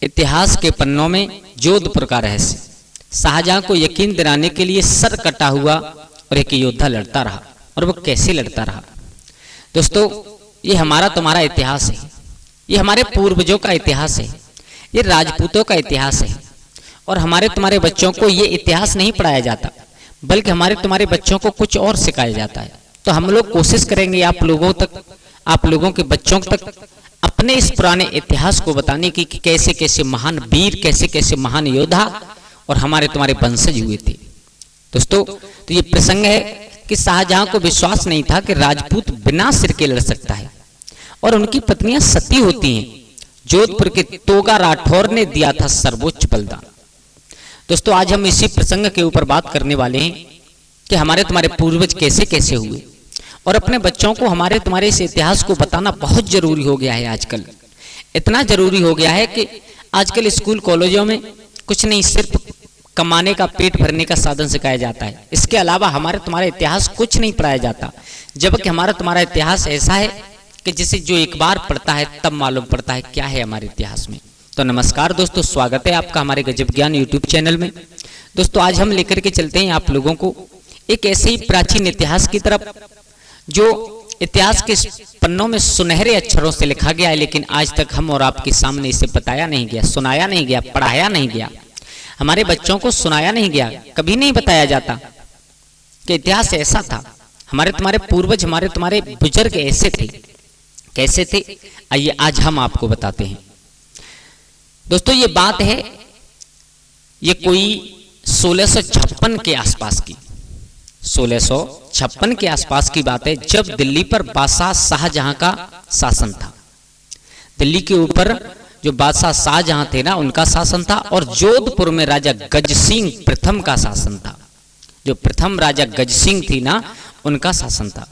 इतिहास के पन्नों में जोधपुर का रहस्य। शाहजहां को यकीन दिलाने के लिए सर कटा हुआ और एक योद्धा लड़ता रहा। और वो कैसे लड़ता रहा? दोस्तों, ये हमारा तुम्हारा इतिहास है, ये हमारे पूर्वजों का इतिहास है, ये राजपूतों का इतिहास है। और हमारे तुम्हारे बच्चों को ये इतिहास नहीं पढ़ाया जाता, बल्कि हमारे तुम्हारे बच्चों को कुछ और सिखाया जाता है। तो हम लोग कोशिश करेंगे आप लोगों के बच्चों तक अपने इस पुराने इतिहास को बताने की कि कैसे कैसे महान वीर, कैसे कैसे महान योद्धा और हमारे तुम्हारे वंशज हुए थे। दोस्तों, तो ये प्रसंग है कि शाहजहां को विश्वास नहीं था कि राजपूत बिना सिर के लड़ सकता है और उनकी पत्नियां सती होती हैं। जोधपुर के तोगा राठौर ने दिया था सर्वोच्च बलिदान। दोस्तों, आज हम इसी प्रसंग के ऊपर बात करने वाले हैं कि हमारे तुम्हारे पूर्वज कैसे कैसे हुए। और अपने बच्चों को हमारे तुम्हारे इस इतिहास को बताना बहुत जरूरी हो गया है आजकल। इतना जरूरी हो गया है कि आजकल स्कूल कॉलेजों में कुछ नहीं, सिर्फ कमाने का, पेट भरने का साधन सिखाया जाता है। इसके अलावा हमारे तुम्हारा इतिहास कुछ नहीं पढ़ाया जाता, जबकि हमारा तुम्हारा इतिहास ऐसा है कि जिसे जो एक बार पढ़ता है तब मालूम पड़ता है क्या है हमारे इतिहास में। तो नमस्कार दोस्तों, स्वागत है आपका हमारे गजब ज्ञान यूट्यूब चैनल में। दोस्तों, आज हम लेकर के चलते हैं आप लोगों को एक ऐसे ही प्राचीन इतिहास की तरफ जो इतिहास के पन्नों में सुनहरे अक्षरों से लिखा गया है, लेकिन आज तक हम और आपके सामने इसे बताया नहीं गया, सुनाया नहीं गया, पढ़ाया नहीं गया। हमारे बच्चों को सुनाया नहीं गया, कभी नहीं बताया जाता कि इतिहास ऐसा था। हमारे तुम्हारे पूर्वज, हमारे तुम्हारे बुजुर्ग ऐसे थे। कैसे थे? आइए आज हम आपको बताते हैं। दोस्तों, ये बात है, ये कोई 1656 के आसपास की, 1656 के आसपास की बात है, जब दिल्ली पर बादशाह शाहजहां का शासन था। दिल्ली के ऊपर जो बादशाह शाहजहां थे ना, उनका शासन था। और जोधपुर में राजा गजसिंह प्रथम का शासन था। जो प्रथम राजा गजसिंह थी ना, उनका शासन था।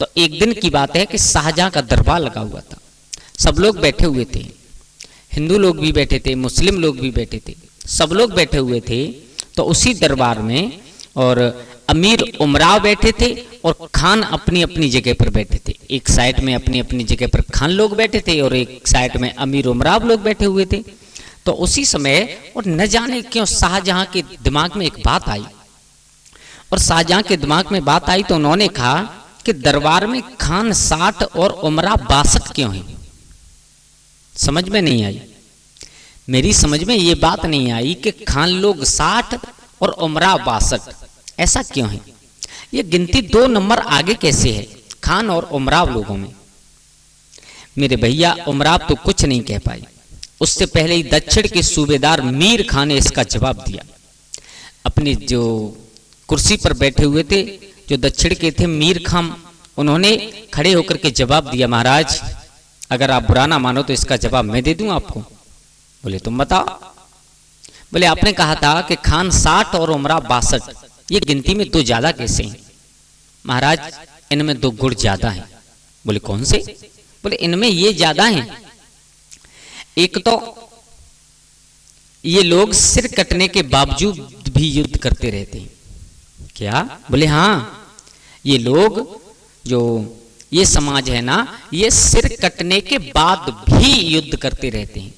तो एक दिन की बात है कि शाहजहां का दरबार लगा हुआ था। सब लोग बैठे हुए थे, हिंदू लोग भी बैठे थे, मुस्लिम लोग भी बैठे थे, सब लोग बैठे हुए थे। तो उसी दरबार में और अमीर उमराव बैठे थे और खान अपनी अपनी जगह पर बैठे थे। एक साइड में अपनी अपनी जगह पर खान लोग बैठे थे और एक साइड में अमीर उमराव लोग बैठे हुए थे। तो उसी समय, और न जाने क्यों शाहजहां के दिमाग में एक बात आई, और शाहजहां के दिमाग में बात आई तो उन्होंने कहा कि दरबार में खान 60 और उमराव 62 क्यों है? समझ में नहीं आई। मेरी समझ में ये बात नहीं आई कि खान लोग 60 और उमराव 62 ऐसा क्यों है? ये गिनती 2 नंबर आगे कैसे है खान और उमराव लोगों में? मेरे भैया, उमराव तो कुछ नहीं कह पाई। उससे पहले ही दक्षिण के सूबेदार मीर खान ने इसका जवाब दिया। अपनी जो कुर्सी पर बैठे हुए थे, जो दक्षिण के थे, मीर खान, उन्होंने खड़े होकर के जवाब दिया, महाराज अगर आप बुरा ना मानो तो इसका जवाब मैं दे दूं आपको। बोले तुम बताओ। बोले आपने कहा था कि खान 60 और उमराव 62, ये गिनती में 2 ज्यादा कैसे हैं? महाराज, इनमें 2 गुण ज्यादा हैं। बोले कौन से? बोले इनमें ये ज्यादा हैं, एक तो ये लोग सिर कटने के बावजूद भी युद्ध करते रहते हैं। क्या? बोले हाँ, ये लोग, जो ये समाज है ना, ये सिर कटने के बाद भी युद्ध करते रहते हैं,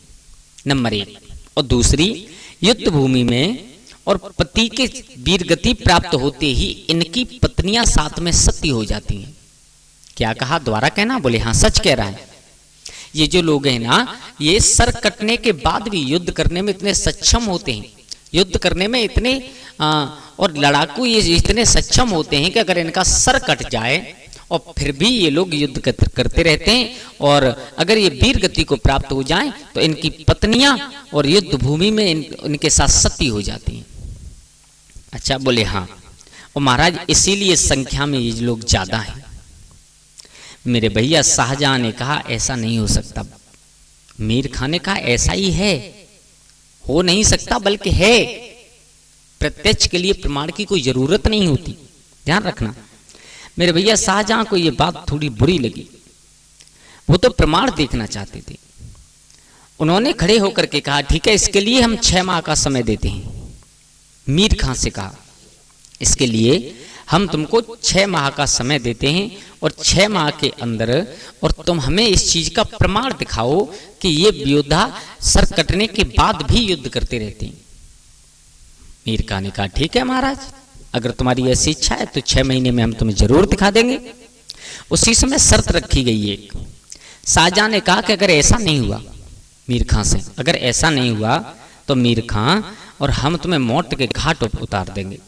नंबर 1। और दूसरी, युद्ध भूमि में और पति के वीरगति प्राप्त होते ही इनकी पत्नियां साथ में सती हो जाती हैं। क्या कहा? दोबारा कहना। बोले हाँ, सच कह रहा है। ये जो लोग हैं ना, ये सर कटने के बाद भी युद्ध करने में इतने सक्षम होते हैं, युद्ध करने में इतने और लड़ाकू ये इतने सक्षम होते हैं कि अगर इनका सर कट जाए और फिर भी ये लोग युद्ध करते रहते हैं। और अगर ये वीर गति को प्राप्त हो जाएं तो इनकी पत्नियां और युद्ध भूमि में इनके साथ सती हो जाती हैं। अच्छा, बोले हाँ। और महाराज, इसीलिए संख्या में ये लोग ज्यादा हैं। मेरे भैया, शाहजहां ने कहा ऐसा नहीं हो सकता। मीर खान ने कहा ऐसा ही है, हो नहीं सकता, बल्कि है। प्रत्यक्ष के लिए प्रमाण की कोई जरूरत नहीं होती, ध्यान रखना। मेरे भैया, शाहजहां को यह बात थोड़ी बुरी लगी। वो तो प्रमाण देखना चाहते थे। उन्होंने खड़े होकर के कहा ठीक है, इसके लिए हम 6 माह का समय देते हैं। मीर खान से कहा इसके लिए हम तुमको 6 माह का समय देते हैं और 6 माह के अंदर, और तुम हमें इस चीज का प्रमाण दिखाओ कि ये योद्धा सर कटने के बाद भी युद्ध करते रहते हैं। मीर खां ने कहा ठीक है महाराज, अगर तुम्हारी ऐसी इच्छा है तो 6 महीने में हम तुम्हें जरूर दिखा देंगे। उसी समय शर्त रखी गई एक। शाहजहां ने कहा कि अगर ऐसा नहीं हुआ मीर खां से, अगर ऐसा नहीं हुआ तो मीर खां और हम तुम्हें मौत के घाट उतार देंगे,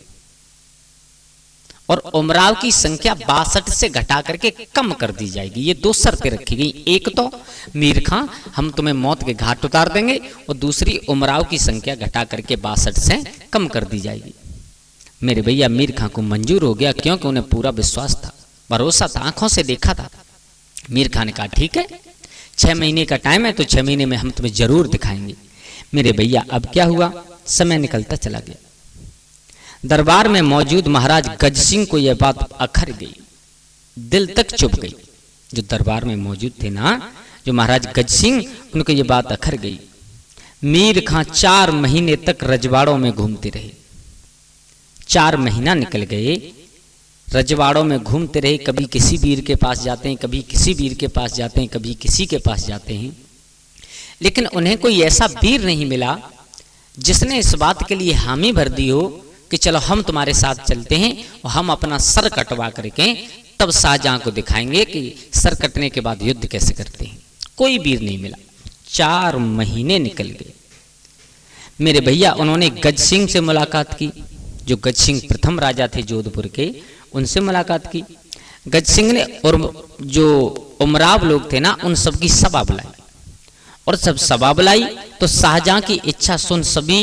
और उमराव की संख्या 62 से घटा करके कम कर दी जाएगी। ये 2 शर्तें रखी गई, एक तो मीर खां हम तुम्हें मौत के घाट उतार देंगे, और दूसरी उमराव की संख्या घटा करके 62 से कम कर दी जाएगी। मेरे भैया मीर खां को मंजूर हो गया, क्योंकि उन्हें पूरा विश्वास था, भरोसा था, आंखों से देखा था। मीर खां ने कहा ठीक है, 6 महीने का टाइम है, तो 6 महीने में हम तुम्हें जरूर दिखाएंगे। मेरे भैया अब क्या हुआ, समय निकलता चला गया। दरबार में मौजूद महाराज गज सिंह को यह बात अखर गई, दिल तक चुभ गई। जो दरबार में मौजूद थे ना, जो महाराज गज सिंह, उनको यह बात अखर गई। मीर खां 4 महीने तक रजवाड़ों में घूमते रहे। 4 महीना निकल गए, रजवाड़ों में घूमते रहे। कभी किसी वीर के पास जाते हैं, कभी किसी वीर के पास जाते हैं, कभी किसी के पास जाते हैं, लेकिन उन्हें कोई ऐसा वीर नहीं मिला जिसने इस बात के लिए हामी भर दी हो कि चलो हम तुम्हारे साथ चलते हैं और हम अपना सर कटवा करके तब शाहजहां को दिखाएंगे कि सर कटने के बाद युद्ध कैसे करते हैं। कोई वीर नहीं मिला। 4 महीने निकल गए। मेरे भैया उन्होंने गज सिंह से मुलाकात की, जो गज सिंह प्रथम राजा थे जोधपुर के, उनसे मुलाकात की। गज सिंह ने और जो उमराव लोग थे ना, उन सबकी सभा बुलाई, और सब सभा बुलाई तो शाहजहां की इच्छा सुन सभी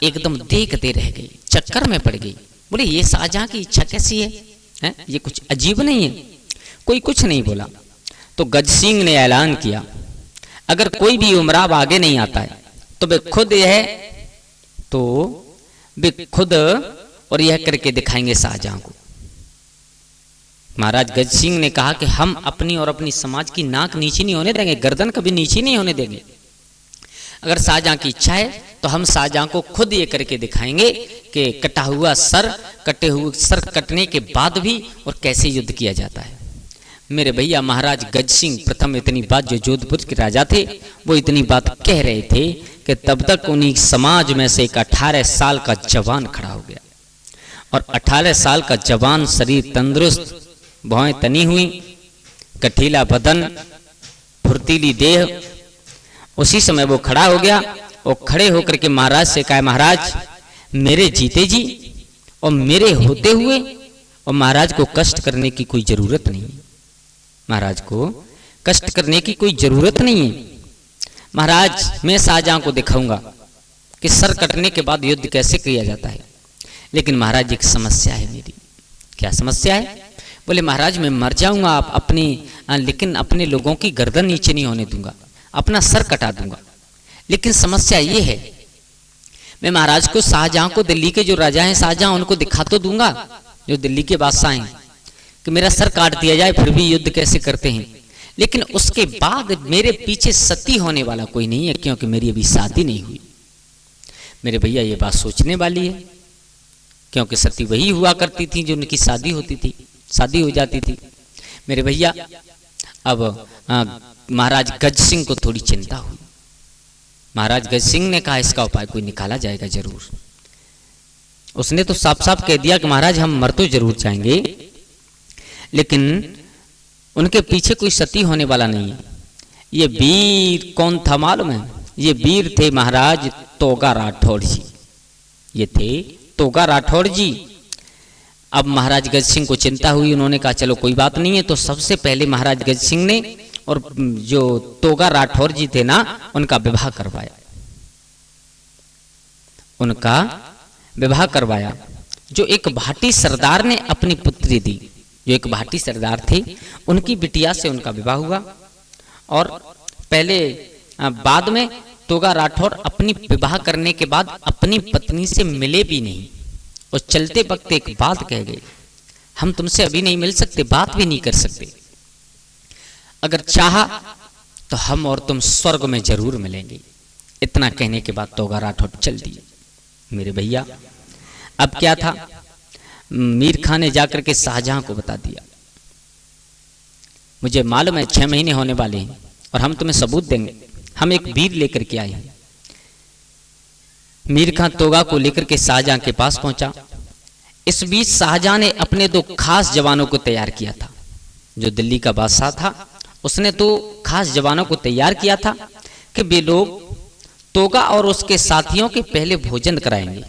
एकदम देखते रह गए, चक्कर में पड़ गई। बोले ये शाहजहां की इच्छा कैसी है? ये कुछ अजीब नहीं है? कोई कुछ नहीं बोला। तो गज सिंह ने ऐलान किया, अगर कोई भी उमराव आगे नहीं आता है तो वे खुद और यह करके दिखाएंगे शाहजहां को। महाराज गज सिंह ने कहा कि हम अपनी और अपनी समाज की नाक नीची नहीं होने देंगे, गर्दन कभी नीची नहीं होने देंगे। अगर शाहजहां की इच्छा है तो हम शाहजहां को खुद ये करके दिखाएंगे कि कटा हुआ सर, कटे हुए सर कटने के बाद भी और कैसे युद्ध किया जाता है। मेरे भैया महाराज गज सिंह प्रथम इतनी बात, जो जोधपुर के राजा थे, वो इतनी बात कह रहे थे कि तब तक उन्हीं समाज में से एक 18 साल का जवान खड़ा हो गया। और 18 साल का जवान, शरीर तंदुरुस्त, भौहें तनी हुई, कठीला बदन, फुर्तीली देह। उसी समय वो खड़ा हो गया और खड़े होकर के महाराज से कहा, महाराज मेरे जीते जी और मेरे होते हुए और महाराज को कष्ट करने की कोई जरूरत नहीं है। महाराज को कष्ट करने की कोई जरूरत नहीं है। महाराज मैं शाहजहां को दिखाऊंगा कि सर कटने के बाद युद्ध कैसे किया जाता है, लेकिन महाराज एक समस्या है मेरी। क्या समस्या है? बोले महाराज मैं मर जाऊंगा आप लेकिन अपने लोगों की गर्दन नीचे नहीं होने दूंगा, अपना सर कटा दूंगा। लेकिन समस्या ये है, मैं महाराज को, शाहजहां को, दिल्ली के जो राजा हैं शाहजहां, उनको दिखा तो दूंगा, जो दिल्ली के बादशाह हैं, कि मेरा सर काट दिया जाए फिर भी युद्ध कैसे करते हैं। लेकिन उसके बाद मेरे पीछे सती होने वाला कोई नहीं है, क्योंकि मेरी अभी शादी नहीं हुई। मेरे भैया ये बात सोचने वाली है, क्योंकि सती वही हुआ करती थी जो उनकी शादी होती थी, शादी हो जाती थी। मेरे भैया अब महाराज गज सिंह को थोड़ी चिंता हुई। महाराज गज सिंह ने कहा इसका उपाय कोई निकाला जाएगा जरूर। उसने तो साफ साफ कह दिया कि महाराज हम मर तो जरूर जाएंगे, लेकिन उनके पीछे कोई सती होने वाला नहीं है। ये वीर कौन था मालूम है? ये वीर थे महाराज तोगा राठौड़ जी। ये थे तोगा राठौड़ जी। अब महाराज गज सिंह को चिंता हुई, उन्होंने कहा चलो कोई बात नहीं है। तो सबसे पहले महाराज गज सिंह ने और जो तोगा राठौर जी थे ना, उनका विवाह करवाया। उनका विवाह करवाया। जो एक भाटी सरदार ने अपनी पुत्री दी, जो एक भाटी सरदार थे, उनकी बिटिया से उनका विवाह हुआ। और पहले बाद में तोगा राठौर अपनी विवाह करने के बाद अपनी पत्नी से मिले भी नहीं, और चलते वक्त एक बात कह गए, हम तुमसे अभी नहीं मिल सकते, बात भी नहीं कर सकते, अगर चाहा तो हम और तुम स्वर्ग में जरूर मिलेंगे। इतना कहने के बाद तोगा राठौर चल दिए। मेरे भैया अब क्या था, मीर खां ने जाकर के शाहजहां को बता दिया मुझे मालूम है 6 महीने होने वाले हैं और हम तुम्हें सबूत देंगे। हम एक वीर लेकर के आए हैं। मीर खां तोगा को लेकर के शाहजहां के पास पहुंचा। इस बीच शाहजहां ने अपने 2 खास जवानों को तैयार किया था। जो दिल्ली का बादशाह था उसने 2 खास जवानों को तैयार किया था कि वे लोग तोगा और उसके साथियों के पहले भोजन कराएंगे।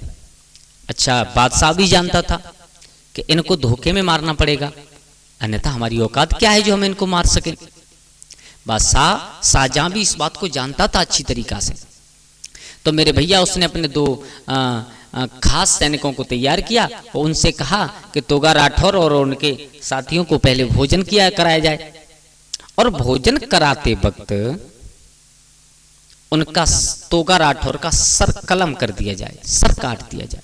अच्छा, बादशाह भी जानता था कि इनको धोखे में मारना पड़ेगा, अन्यथा हमारी औकात क्या है जो हम इनको मार सकें। बादशाह शाहजहां भी इस बात को जानता था अच्छी तरीका से। तो मेरे भैया उसने अपने 2 खास सैनिकों को तैयार किया और उनसे कहा कि तोगा राठौर और उनके साथियों को पहले भोजन कराया जाए और भोजन कराते वक्त उनका तोगा राठौर का सर कलम कर दिया जाए, सर काट दिया जाए।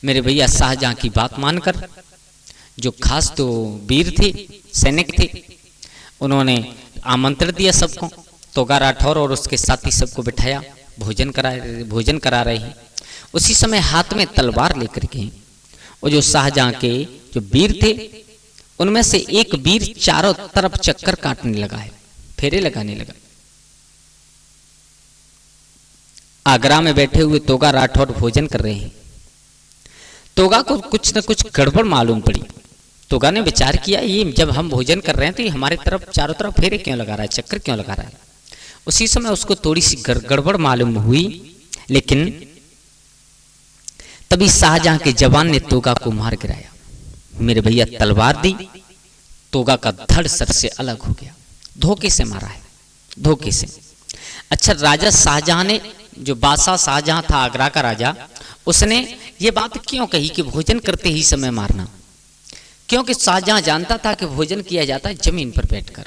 मेरे भैया शाहजहां की बात मानकर जो खास 2 वीर थे, सैनिक थे, उन्होंने आमंत्रण दिया सबको। तोगा राठौर और उसके साथी सबको बिठाया, भोजन करा रहे हैं। उसी समय हाथ में तलवार लेकर के और जो शाहजहां के जो वीर थे उनमें से एक वीर चारों तरफ चक्कर काटने लगा है, फेरे लगाने लगा। आगरा में बैठे हुए तोगा राठौर भोजन कर रहे हैं। तोगा को कुछ न कुछ गड़बड़ मालूम पड़ी। तोगा ने विचार किया, ये जब हम भोजन कर रहे हैं तो ये हमारे तरफ चारों तरफ फेरे क्यों लगा रहा है, चक्कर क्यों लगा रहा है। उसी समय उसको थोड़ी सी गड़बड़ मालूम हुई, लेकिन तभी शाहजहां के जवान ने तोगा को मार गिराया। मेरे भैया तलवार दी, तोगा का धड़ सर से अलग हो गया। धोखे से मारा है, धोखे से। अच्छा, राजा शाहजहां ने, जो बादशाह शाहजहां था आगरा का राजा, उसने ये बात क्यों कही कि भोजन करते ही समय मारना? क्योंकि शाहजहां जानता था कि भोजन किया जाता है जमीन पर बैठकर,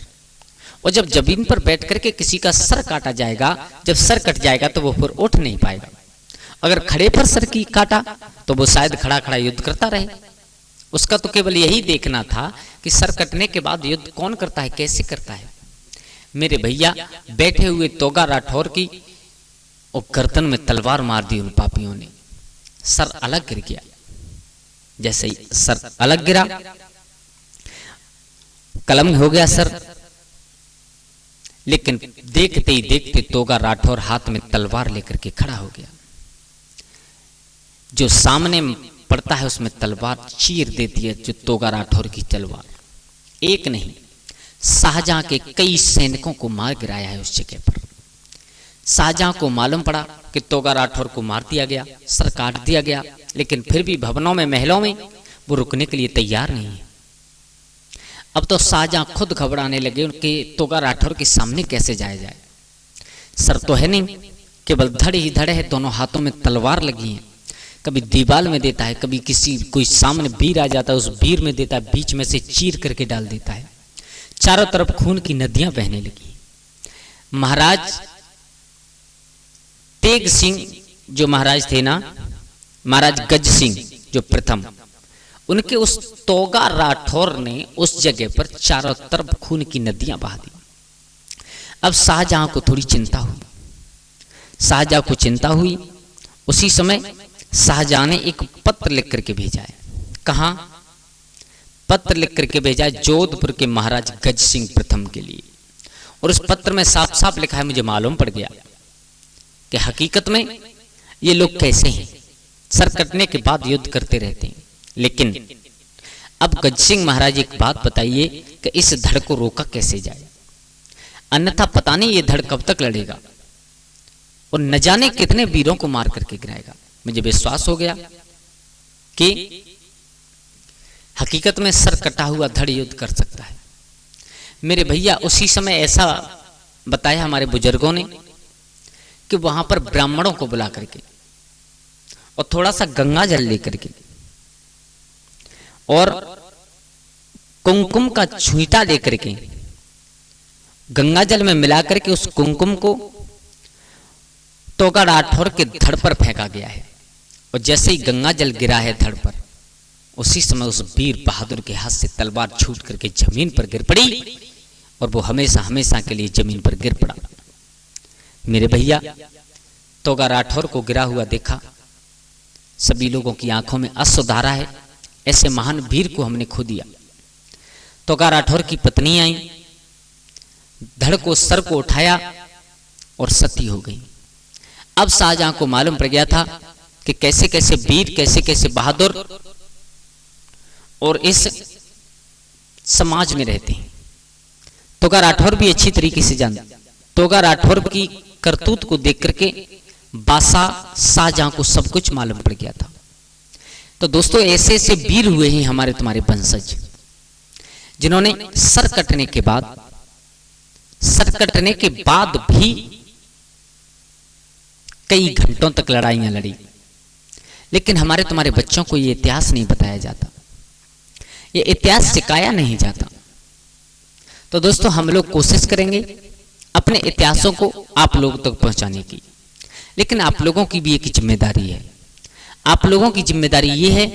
और जब जमीन पर बैठ करके किसी का सर काटा जाएगा, जब सर कट जाएगा तो वो फिर उठ नहीं पाएगा। अगर खड़े पर सर की काटा तो वो शायद खड़ा खड़ा युद्ध करता रहे। उसका तो केवल यही देखना था कि सर कटने के बाद युद्ध कौन करता है, कैसे करता है। मेरे भैया बैठे हुए तोगा राठौर की और गर्दन में तलवार मार दी उन पापियों ने। सर अलग गिर गया। जैसे ही सर अलग गिरा, कलम हो गया सर। लेकिन देखते ही देखते तोगा राठौर हाथ में तलवार लेकर के खड़ा हो गया। जो सामने पड़ता है उसमें तलवार चीर देती है, जो तोगा राठौर की तलवार। एक नहीं, शाहजहां के कई सैनिकों को मार गिराया है उस जगह पर। शाहजहां को मालूम पड़ा कि तोगा राठौर को मार दिया गया, सर काट दिया गया, लेकिन फिर भी भवनों में, महलों में वो रुकने के लिए तैयार नहीं है। अब तो शाहजहां खुद घबराने लगे, उनके तोगा राठौर के सामने कैसे जाया जाए। सर तो है नहीं, केवल धड़ ही धड़ है, दोनों हाथों में तलवार लगी है। कभी दीवाल में देता है, कभी कोई सामने वीर आ जाता है उस वीर में देता है, बीच में से चीर करके डाल देता है। चारों तरफ खून की नदियां बहने लगी। महाराज तेग सिंह जो महाराज थे ना, महाराज गज सिंह जो प्रथम, उनके उस तोगा राठौर ने उस जगह पर चारों तरफ खून की नदियां बहा दी। अब शाहजहां को थोड़ी चिंता हुई। शाहजहां को चिंता हुई, उसी समय शाहजहां ने एक पत्र लिख करके भेजा है। कहां? पत्र लिख करके भेजा है जोधपुर के महाराज गज सिंह प्रथम के लिए। और उस पत्र में साफ साफ लिखा है, मुझे मालूम पड़ गया कि हकीकत में ये लोग कैसे हैं। सर कटने के बाद युद्ध करते रहते हैं। लेकिन अब गज सिंह महाराज एक बात बताइए कि इस धड़ को रोका कैसे जाए, अन्यथा पता नहीं ये धड़ कब तक लड़ेगा और न जाने कितने वीरों को मार करके गिराएगा। मुझे विश्वास हो गया कि हकीकत में सर कटा हुआ धड़ युद्ध कर सकता है। मेरे भैया उसी समय ऐसा बताया हमारे बुजुर्गों ने कि वहां पर ब्राह्मणों को बुला करके और थोड़ा सा गंगा जल लेकर के और कुमकुम का छुईटा लेकर के गंगा जल में मिला करके उस कुमकुम को तोगा राठौर के धड़ पर फेंका गया है। और जैसे ही गंगा जल गिरा है धड़ पर, उसी समय उस वीर बहादुर के हाथ से तलवार छूट करके जमीन पर गिर पड़ी और वो हमेशा हमेशा के लिए जमीन पर गिर पड़ा। मेरे भैया तोगा राठौर को गिरा हुआ देखा, सभी लोगों की आंखों में अश्रुधारा है। ऐसे महान वीर को हमने खो दिया। तोगा राठौर की पत्नी आई, धड़ को सर को उठाया और सती हो गई। अब शाहजहां को मालूम पड़ गया था कि कैसे कैसे वीर, कैसे कैसे बहादुर और इस समाज में रहते हैं। तोगा राठौर भी अच्छी तरीके से जानता। तोगा राठौर की करतूत को देख करके बादशाह शाहजहां को सब कुछ मालूम पड़ गया था। तो दोस्तों, ऐसे ऐसे वीर हुए हैं हमारे तुम्हारे वंशज, जिन्होंने सर कटने के बाद भी कई घंटों तक लड़ाइयां लड़ी। लेकिन हमारे तुम्हारे बच्चों को ये इतिहास नहीं बताया जाता, ये इतिहास सिखाया नहीं जाता। तो दोस्तों, हम लोग कोशिश करेंगे अपने इतिहासों को आप लोगों तक पहुंचाने की। लेकिन आप लोगों की भी एक जिम्मेदारी है। आप लोगों की जिम्मेदारी ये है,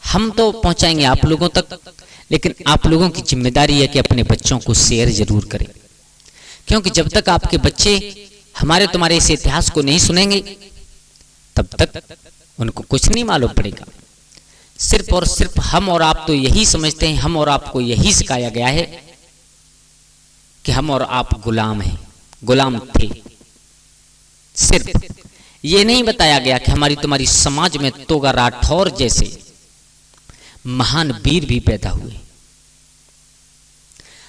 हम तो पहुंचाएंगे आप लोगों तक, लेकिन आप लोगों की जिम्मेदारी है कि अपने बच्चों को शेयर जरूर करें। क्योंकि जब तक आपके बच्चे हमारे तुम्हारे इस इतिहास को नहीं सुनेंगे, तब तक उनको कुछ नहीं मालूम पड़ेगा। सिर्फ और सिर्फ हम और आप तो यही समझते हैं, हम और आपको यही सिखाया गया है कि हम और आप गुलाम हैं, गुलाम थे। सिर्फ ये नहीं बताया गया कि हमारी तुम्हारी समाज में तोगा राठौर जैसे महान वीर भी पैदा हुए।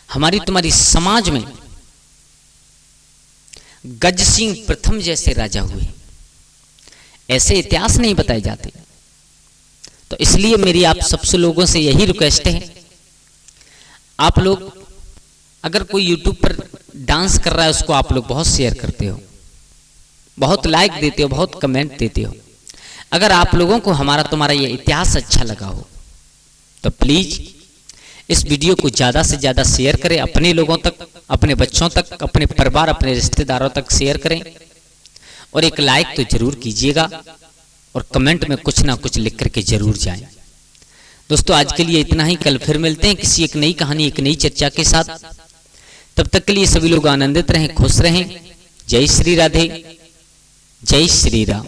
हमारी तुम्हारी समाज में गज सिंह प्रथम जैसे राजा हुए। ऐसे इतिहास नहीं बताए जाते। तो इसलिए मेरी आप सबसे लोगों से यही रिक्वेस्ट है, आप लोग अगर कोई YouTube पर डांस कर रहा है उसको आप लोग बहुत शेयर करते हो, बहुत लाइक देते हो, बहुत कमेंट देते हो। अगर आप लोगों को हमारा तुम्हारा ये इतिहास अच्छा लगा हो तो प्लीज इस वीडियो को ज्यादा से ज्यादा शेयर करें, अपने लोगों तक, अपने बच्चों तक, अपने परिवार, अपने रिश्तेदारों तक शेयर करें। और एक लाइक तो जरूर कीजिएगा और कमेंट में कुछ ना कुछ लिख करके जरूर जाएं। दोस्तों, आज के लिए इतना ही। कल फिर मिलते हैं किसी एक नई कहानी, एक नई चर्चा के साथ। तब तक के लिए सभी लोग आनंदित रहें, खुश रहें। जय श्री राधे, जय श्री राम।